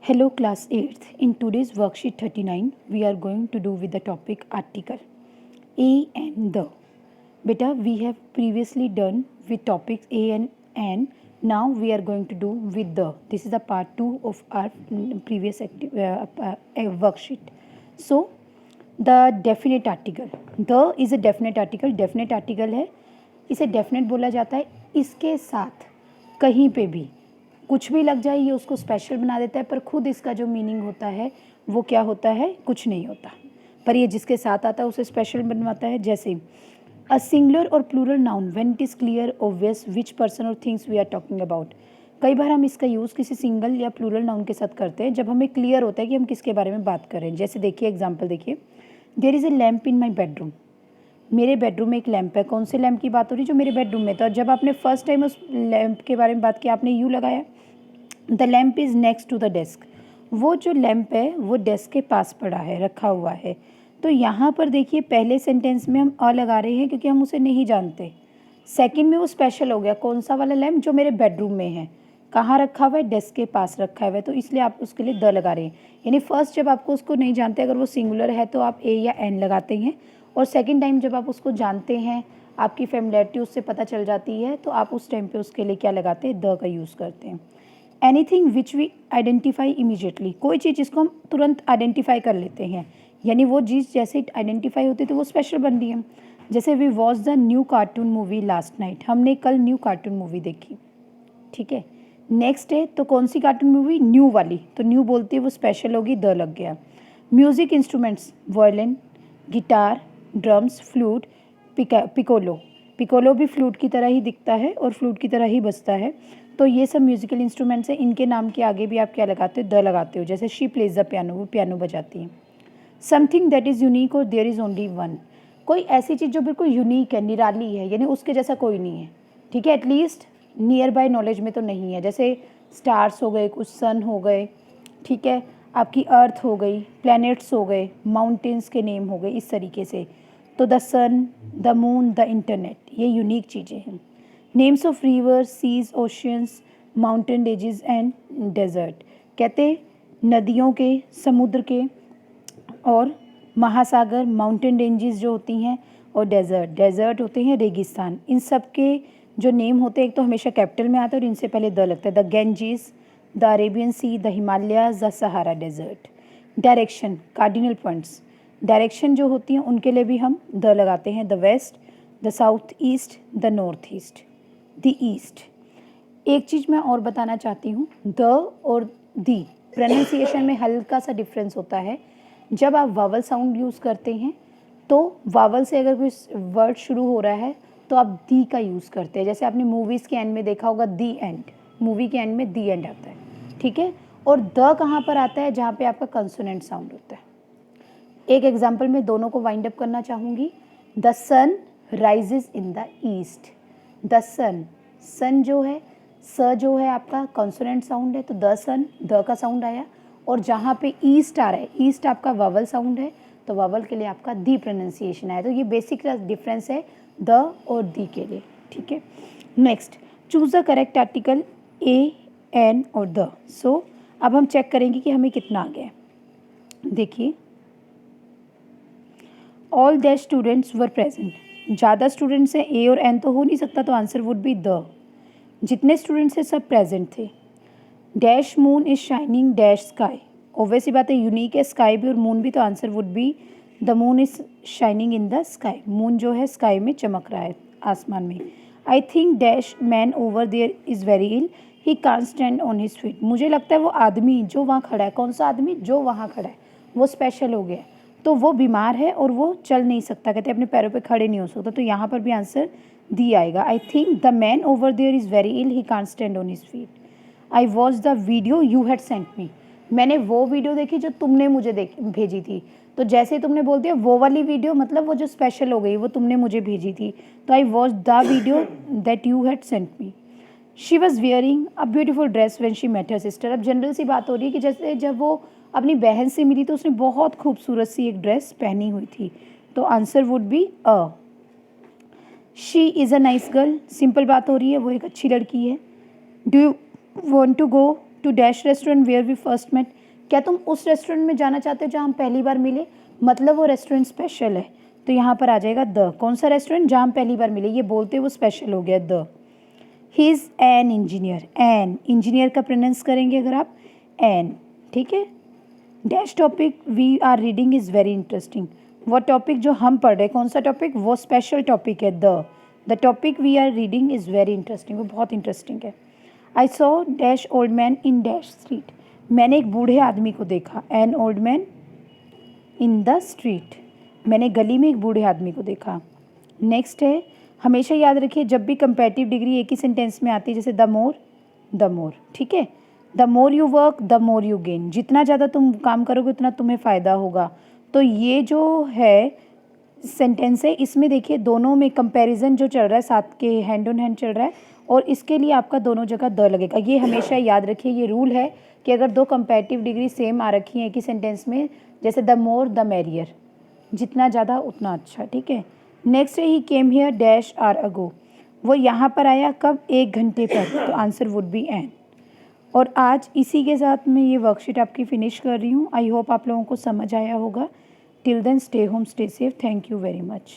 Hello class 8th. In today's worksheet 39, we are going to do with the topic article a and the. Beta, we have previously done with topics a and now we are going to do with the. This is the part 2 of our previous worksheet. So, the definite article. The is a definite article. Definite article है, इसे definite बोला जाता है. इसके साथ कहीं पे भी कुछ भी लग जाए ये उसको स्पेशल बना देता है, पर खुद इसका जो मीनिंग होता है वो क्या होता है, कुछ नहीं होता, पर ये जिसके साथ आता है उसे स्पेशल बनवाता है. जैसे अ सिंगुलर और plural noun when it is clear obvious which person और things we are talking about. कई बार हम इसका यूज़ किसी सिंगल या प्लूरल नाउन के साथ करते हैं जब हमें क्लियर होता है कि हम किसके बारे में बात कर रहे हैं. जैसे देखिए एग्जाम्पल देखिए, there is a lamp in my bedroom. मेरे बेडरूम में एक लैंप है. कौन से लैंप की बात हो रही है, जो मेरे बेडरूम में था. और जब आपने फर्स्ट टाइम उस लैंप के बारे में बात की आपने यू लगाया, the lamp is next to the desk. वो जो लैम्प है वो डेस्क के पास पड़ा है, रखा हुआ है. तो यहाँ पर देखिए पहले सेंटेंस में हम अ लगा रहे हैं क्योंकि हम उसे नहीं जानते. सेकंड में वो स्पेशल हो गया, कौन सा वाला लैम्प, जो मेरे बेडरूम में है. कहाँ रखा हुआ है, डेस्क के पास रखा हुआ है, तो इसलिए आप उसके लिए द लगा रहे हैं. यानी फर्स्ट जब आपको उसको नहीं जानते, अगर वो सिंगुलर है तो आप ए या एन लगाते हैं, और सेकेंड टाइम जब आप उसको जानते हैं, आपकी फेमिलियरिटी उससे पता चल जाती है, तो आप उस टाइम पे उसके लिए क्या लगाते हैं, द का यूज़ करते हैं. Anything which we identify immediately, कोई चीज़ जिसको हम तुरंत आइडेंटिफाई कर लेते हैं, यानी वो चीज़ जैसे आइडेंटिफाई होती है तो वो स्पेशल बन रही है. जैसे we watch the new cartoon movie last night, हमने कल न्यू कार्टून मूवी देखी. ठीक है, नेक्स्ट डे तो कौन सी कार्टून मूवी, न्यू वाली, तो न्यू बोलती है वो स्पेशल होगी, द लग गया. Music instruments, violin, guitar, drums, flute, Piccolo. Piccolo भी फ्लूट की तरह ही दिखता है और फ्लूट की तरह ही बजता है. तो ये सब म्यूज़िकल इंस्ट्रूमेंट्स हैं, इनके नाम के आगे भी आप क्या लगाते हो, द लगाते हो. जैसे शी प्लेज द पियानो, वो पियानो बजाती है. समथिंग दैट इज़ यूनिक और देयर इज़ ओनली वन, कोई ऐसी चीज़ जो बिल्कुल यूनिक है, निराली है, यानी उसके जैसा कोई नहीं है. ठीक है, एटलीस्ट नियर बाय नॉलेज में तो नहीं है. जैसे स्टार्स हो गए, कुछ सन हो गए, ठीक है, आपकी अर्थ हो गई, प्लैनेट्स हो गए, माउंटेन्स के नेम हो गए, इस तरीके से. तो the sun, the moon, the internet, ये यूनिक चीज़ें हैं. Names of rivers, seas, oceans, mountain ranges and desert, कहते नदियों के, समुद्र के और महासागर, माउंटेन रेंजेस जो होती हैं, और डेजर्ट होते हैं रेगिस्तान. इन सब के जो नेम होते हैं एक तो हमेशा कैपिटल में आता है और इनसे पहले द लगता है. The Ganges, the Arabian sea, the Himalayas, the Sahara desert. Direction, cardinal points, direction जो होती हैं उनके लिए भी हम द लगाते हैं. The west, the south east, the north east, the east. एक चीज़ मैं और बताना चाहती हूँ, द और दी प्रोनाउंसिएशन में हल्का सा डिफरेंस होता है. जब आप वावल साउंड यूज़ करते हैं तो वावल से अगर कोई वर्ड शुरू हो रहा है तो आप दी का यूज़ करते हैं. जैसे आपने मूवीज़ के एंड में देखा होगा दी एंड, मूवी के एंड में दी एंड आता है. ठीक है, और द कहाँ पर आता है, जहाँ पे आपका कंसोनेंट साउंड होता है. एक एग्जाम्पल में दोनों को वाइंड अप करना चाहूँगी. The sun rises in the east. The sun, sun जो है, स जो है आपका कंसोनेंट साउंड है, तो द सन, द का साउंड आया. और जहाँ पे ईस्ट आ रहा है, ईस्ट आपका वावल साउंड है, तो वावल के लिए आपका दी प्रोनाउंसिएशन आया. तो ये बेसिक डिफरेंस है द और दी के लिए. ठीक है, next, choose the correct article a, an और द. सो अब हम चेक करेंगे कि हमें कितना आ गया. देखिए, all that students were present, ज़्यादा स्टूडेंट्स हैं, ए और एन तो हो नहीं सकता, तो आंसर वुड बी द. जितने स्टूडेंट्स हैं सब प्रेजेंट थे. Dash moon is shining dash sky, obviously बात है, यूनिक है स्काई भी और मून भी, तो answer would be the moon is shining in the sky. Moon जो है स्काई में चमक रहा है, आसमान में. I think dash man over there is very ill, he can't stand on his feet, मुझे लगता है वो आदमी जो वहाँ खड़ा है, कौन सा आदमी, जो वहाँ खड़ा है, वो स्पेशल हो गया, तो वो बीमार है और वो चल नहीं सकता, कहते अपने पैरों पे खड़े नहीं हो सकता. तो यहाँ पर भी आंसर दी आएगा. I think the man over there is very ill, he can't stand on his feet. I watch the video you had sent me, मैंने वो वीडियो देखी जो तुमने मुझे भेजी थी. तो जैसे तुमने बोल दिया वो वाली वीडियो, मतलब वो जो स्पेशल हो गई, वो तुमने मुझे भेजी थी. तो I watch the video that you had sent me. She was wearing a beautiful dress when she met her sister. अब जनरल सी बात हो रही है कि जैसे जब वो अपनी बहन से मिली तो उसने बहुत खूबसूरत सी एक ड्रेस पहनी हुई थी. तो answer would be a. She is a nice girl, simple बात हो रही है, वो एक अच्छी लड़की है. Do you want to go to dash restaurant where we first met. क्या तुम उस रेस्टोरेंट में जाना चाहते हो जहाँ हम पहली बार मिले, मतलब वो रेस्टोरेंट स्पेशल है, तो यहाँ पर आ जाएगा द। कौन सा रेस्टोरेंट जहाँ हम पहली बार मिले, ये बोलते वो स्पेशल हो गया the. He is an engineer, an engineer का प्रोनाउंस करेंगे अगर आप एन, ठीक है। Dash topic we are reading is very interesting. वो टॉपिक जो हम पढ़ रहे हैं, कौन सा टॉपिक, वो स्पेशल टॉपिक है the topic we are reading is very interesting, वो बहुत इंटरेस्टिंग है। I saw dash old man in dash street, मैंने एक बूढ़े आदमी को देखा, an old man in the street, मैंने गली में एक बूढ़े आदमी को देखा। नेक्स्ट है, हमेशा याद रखिए जब भी कंपैरेटिव डिग्री एक ही सेंटेंस में आती है, जैसे द मोर, ठीक है। The more you work the more you gain, जितना ज़्यादा तुम काम करोगे उतना तुम्हें फ़ायदा होगा। तो ये जो है सेंटेंस है, इसमें देखिए दोनों में कंपैरिजन जो चल रहा है, साथ के हैंड ऑन हैंड चल रहा है, और इसके लिए आपका दोनों जगह द लगेगा। ये हमेशा याद रखिए, ये रूल है कि अगर दो कंपैरेटिव डिग्री सेम आ रखी हैं एक ही सेंटेंस में, जैसे द मोर द मैरियर, जितना ज़्यादा उतना अच्छा, ठीक है। नेक्स्ट है, ही केम हियर डैश आर अगो, वो यहाँ पर आया कब, 1 घंटे पर, तो आंसर वुड बी एन। और आज इसी के साथ मैं ये वर्कशीट आपकी फिनिश कर रही हूँ। आई होप आप लोगों को समझ आया होगा। Till then stay home, stay safe, thank you very much.